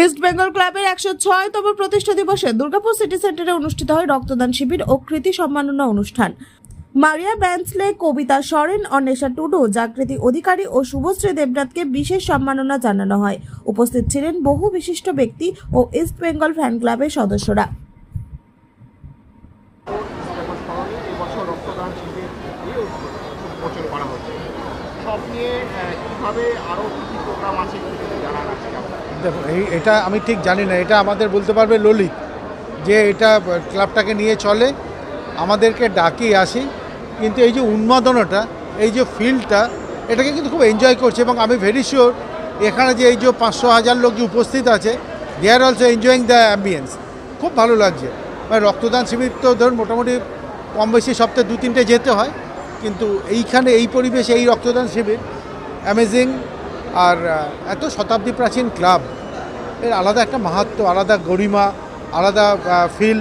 East Bengal ক্লাবের 106তম প্রতিষ্ঠা দিবসে দুর্গাপুর সিটি সেন্টারে অনুষ্ঠিত হয় রক্তদান শিবির ও কৃতি সম্মাননা অনুষ্ঠান। মারিয়া ব্যান্সলে, কবিতা সরেন, অন্বেষা টুডু, জাগৃতি অধিকারী ও শুভশ্রী দেবনাথকে বিশেষ সম্মাননা জানানো হয়। উপস্থিত ছিলেন বহু বিশিষ্ট ব্যক্তি ও ইস্ট বেঙ্গল ফ্যান ক্লাবের সদস্যরা। এবছর রক্তদান শিবির উন্মোচন করা হচ্ছে। সব নিয়ে কীভাবে আরও কী কী প্রোগ্রাম আছে একটু জানার আছে? দেখুন, এটা আমি ঠিক জানি না, এটা আমাদের বলতে পারবে ললিত, যে এটা ক্লাবটাকে নিয়ে চলে, আমাদেরকে ডাকি আসি, কিন্তু এই যে উন্মাদনাটা, এই যে ফিল্ডটা, এটাকে কিন্তু খুব এনজয় করছে। এবং আমি ভেরি শিওর এখানে যে এই যে 500,000 লোক যে উপস্থিত আছে, they are also enjoying the ambience. খুব ভালো লাগছে। মানে রক্তদান শিবির তো ধরুন মোটামুটি কম বেশি সপ্তাহে 2-3টে যেতে হয়, কিন্তু এইখানে এই পরিবেশে এই রক্তদান শিবির অ্যামেজিং। আর এত শতাব্দী প্রাচীন ক্লাব, এর আলাদা একটা মাহাত্ম্য, আলাদা গরিমা, আলাদা ফিল।